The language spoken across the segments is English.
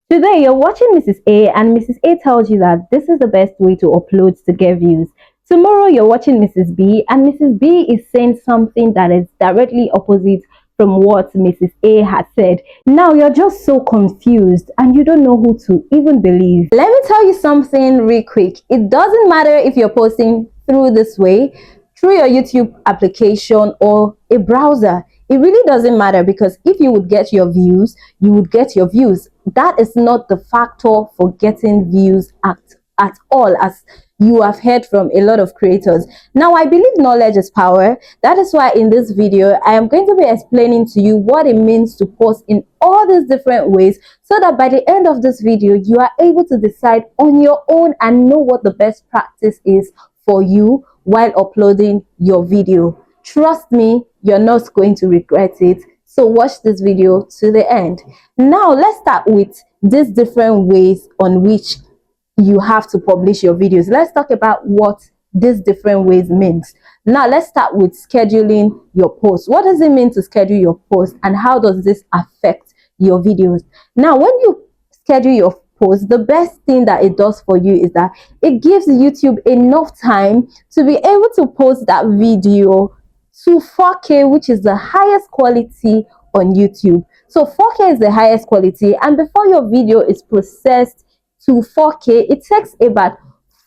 Today you're watching Mrs. A and Mrs. A tells you that this is the best way to upload to get views. Tomorrow you're watching Mrs. B and Mrs. B is saying something that is directly opposite from what Mrs. A has said. Now you're just so confused and you don't know who to even believe. Let me tell you something real quick. It doesn't matter if you're posting through this way, through your YouTube application or a browser. It really doesn't matter, because if you would get your views, you would get your views. That is not the factor for getting views at all, as you have heard from a lot of creators. Now, I believe knowledge is power. That is why in this video, I am going to be explaining to you what it means to post in all these different ways, so that by the end of this video, you are able to decide on your own and know what the best practice is for you while uploading your video. Trust me, you're not going to regret it. So watch this video to the end. Now let's start with these different ways on which you have to publish your videos. Let's talk about what these different ways means. Now let's start with scheduling your post. What does it mean to schedule your post, and how does this affect your videos? Now, when you schedule your post, the best thing that it does for you is that it gives YouTube enough time to be able to post that video to 4K, which is the highest quality on YouTube. So 4K is the highest quality, and before your video is processed to 4K, it takes about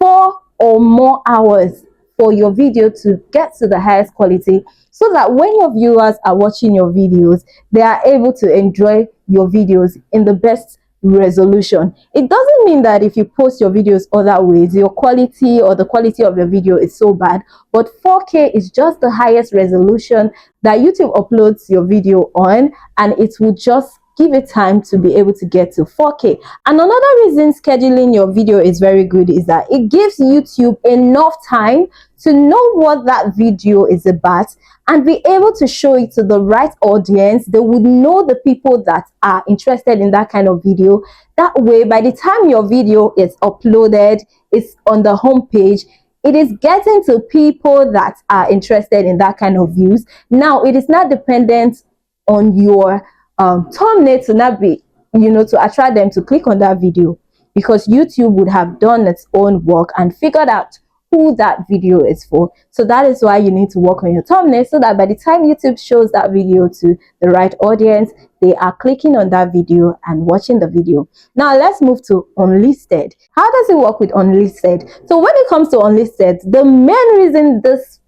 4 or more hours for your video to get to the highest quality, so that when your viewers are watching your videos, they are able to enjoy your videos in the best resolution. It doesn't mean that if you post your videos other ways, your quality or the quality of your video is so bad, but 4K is just the highest resolution that YouTube uploads your video on, and it will just give it time to be able to get to 4K. And another reason scheduling your video is very good is that it gives YouTube enough time to know what that video is about and be able to show it to the right audience. They would know the people that are interested in that kind of video. That way, by the time your video is uploaded, it's on the homepage, it is getting to people that are interested in that kind of views. Now, it is not dependent on your thumbnail to not be, to attract them to click on that video, because YouTube would have done its own work and figured out who that video is for. So that is why you need to work on your thumbnail, so that by the time YouTube shows that video to the right audience, they are clicking on that video and watching the video. Now let's move to unlisted. How does it work with unlisted? So when it comes to unlisted, the main reason this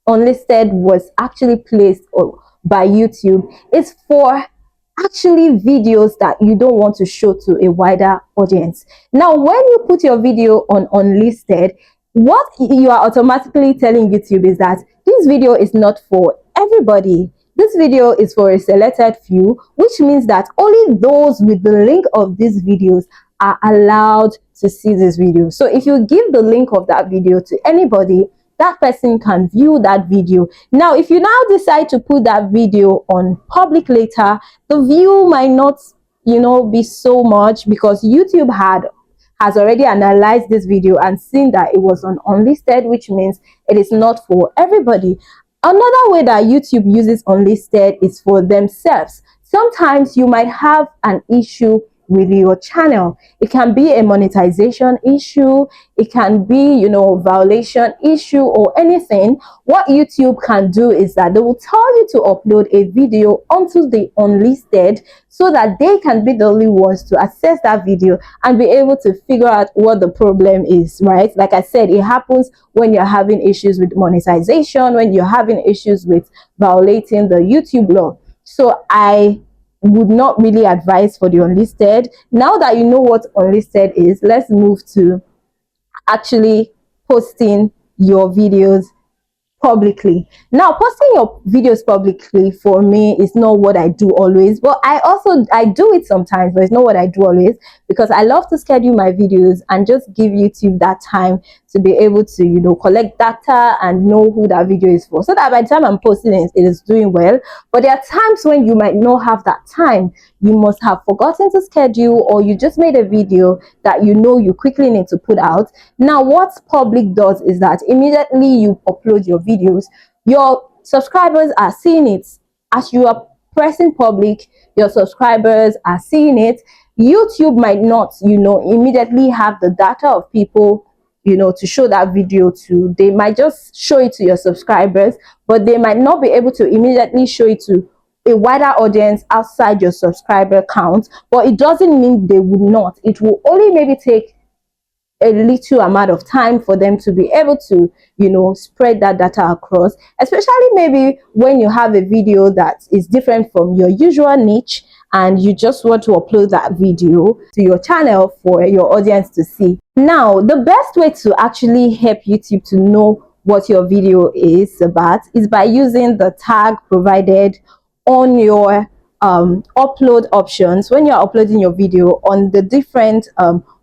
unlisted was actually placed by YouTube is for actually videos that you don't want to show to a wider audience. Now, when you put your video on unlisted, what you are automatically telling YouTube is that this video is not for everybody. This video is for a selected few, which means that only those with the link of these videos are allowed to see this video. So if you give the link of that video to anybody, that person can view that video. Now, if you now decide to put that video on public later, the view might not, be so much, because YouTube has already analyzed this video and seen that it was on unlisted, which means it is not for everybody. Another way that YouTube uses unlisted is for themselves. Sometimes you might have an issue with your channel. It can be a monetization issue, it can be, violation issue or anything. What YouTube can do is that they will tell you to upload a video onto the unlisted, so that they can be the only ones to access that video and be able to figure out what the problem is, right? Like I said, it happens when you're having issues with monetization, when you're having issues with violating the YouTube law. So I would not really advise for the unlisted. Now that you know what unlisted is, let's move to actually posting your videos publicly. Now, posting your videos publicly for me is not what I do always, but I do it sometimes, but it's not what I do always, because I love to schedule my videos and just give YouTube that time to be able to, collect data and know who that video is for, so that by the time I'm posting it, it is doing well. But there are times when you might not have that time. You must have forgotten to schedule, or you just made a video that you quickly need to put out. Now, what public does is that immediately you upload your videos, your subscribers are seeing it. As you are pressing public, your subscribers are seeing it. YouTube might not, immediately have the data of people, to show that video to. They might just show it to your subscribers, but they might not be able to immediately show it to a wider audience outside your subscriber count. But it doesn't mean they would not. It will only maybe take a little amount of time for them to be able to, spread that data across, especially maybe when you have a video that is different from your usual niche and you just want to upload that video to your channel for your audience to see. Now, the best way to actually help YouTube to know what your video is about is by using the tag provided on your upload options. When you're uploading your video, on the different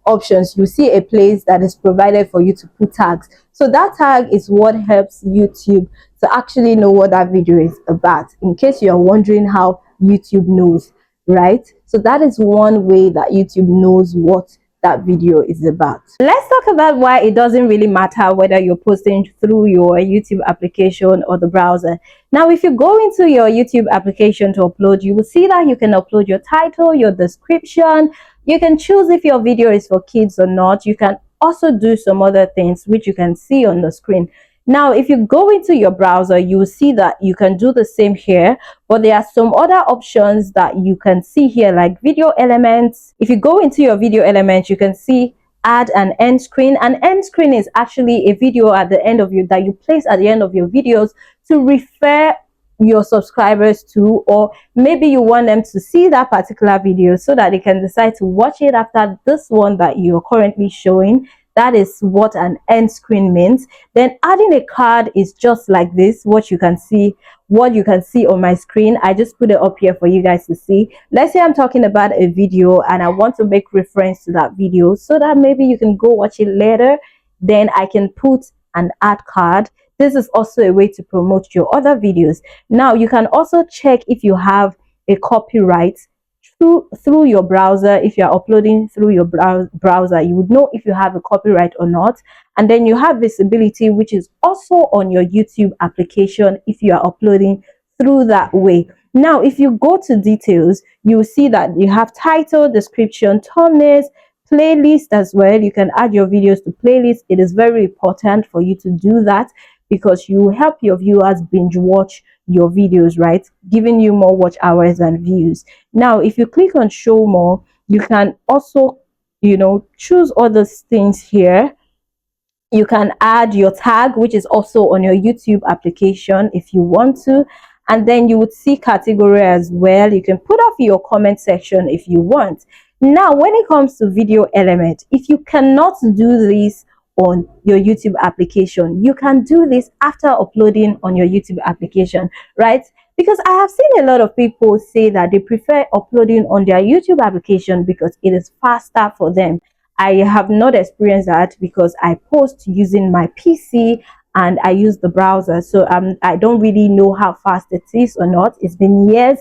options, you see a place that is provided for you to put tags. So that tag is what helps YouTube to actually know what that video is about, in case you're wondering how YouTube knows, right? So that is one way that YouTube knows what that video is about. Let's talk about why it doesn't really matter whether you're posting through your YouTube application or the browser. Now, if you go into your YouTube application to upload, you will see that you can upload your title, your description. You can choose if your video is for kids or not. You can also do some other things which you can see on the screen. Now, if you go into your browser, you will see that you can do the same here, but there are some other options that you can see here, like video elements. If you go into your video elements, you can see add an end screen. An end screen is actually a video at the end of that you place at the end of your videos to refer your subscribers to, or maybe you want them to see that particular video so that they can decide to watch it after this one that you're currently showing. That is what an end screen means. Then adding a card is just like this, what you can see on my screen. I just put it up here for you guys to see. Let's say I'm talking about a video and I want to make reference to that video so that maybe you can go watch it later. Then I can put an add card. This is also a way to promote your other videos. Now, you can also check if you have a copyright through your browser. If you're uploading through your browser, you would know if you have a copyright or not. And then you have visibility, which is also on your YouTube application if you are uploading through that way. Now, if you go to details, you will see that you have title, description, thumbnails, playlist as well. You can add your videos to playlists. It is very important for you to do that because you help your viewers binge watch your videos, right? Giving you more watch hours and views. Now, if you click on show more, you can also, choose other things here. You can add your tag, which is also on your YouTube application if you want to. And then you would see category as well. You can put up your comment section if you want. Now, when it comes to video element, if you cannot do this on your YouTube application, you can do this after uploading on your YouTube application, right? Because I have seen a lot of people say that they prefer uploading on their YouTube application because it is faster for them. I have not experienced that because I post using my PC and I use the browser. So I don't really know how fast it is or not. It's been years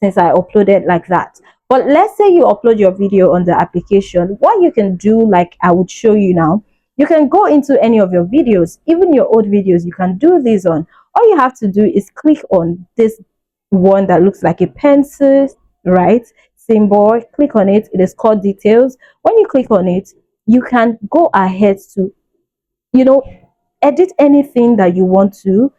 since I uploaded like that. But let's say you upload your video on the application. What you can do, like I would show you now, you can go into any of your videos, even your old videos, you can do this on. All you have to do is click on this one that looks like a pencil, right? Symbol, click on it. It is called details. When you click on it, you can go ahead to, edit anything that you want to.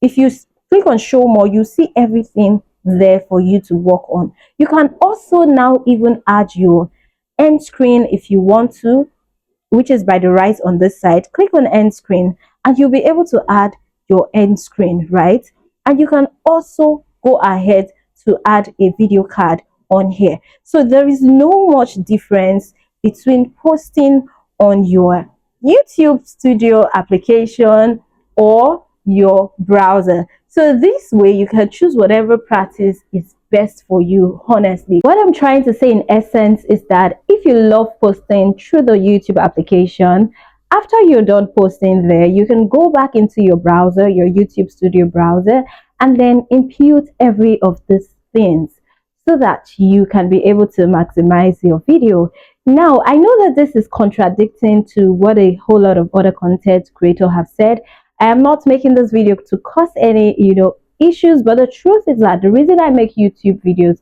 If you click on show more, you see everything there for you to work on. You can also now even add your end screen if you want to, which is by the right on this side. Click on end screen and you'll be able to add your end screen, right? And you can also go ahead to add a video card on here. So there is no much difference between posting on your YouTube Studio application or your browser. So this way you can choose whatever practice is best for you. Honestly, what I'm trying to say in essence is that if you love posting through the YouTube application, after you're done posting there, you can go back into your browser, your YouTube Studio browser, and then impute every of these things so that you can be able to maximize your video. Now, I know that this is contradicting to what a whole lot of other content creators have said. I am not making this video to cause any, issues, but the truth is that the reason I make YouTube videos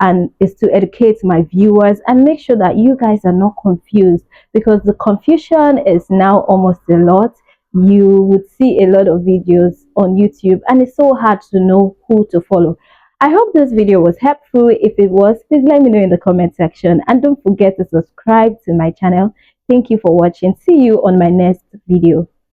and is to educate my viewers and make sure that you guys are not confused, because the confusion is now almost a lot. You would see a lot of videos on YouTube and it's so hard to know who to follow. I hope this video was helpful. If it was, please let me know in the comment section, and don't forget to subscribe to my channel. Thank you for watching. See you on my next video.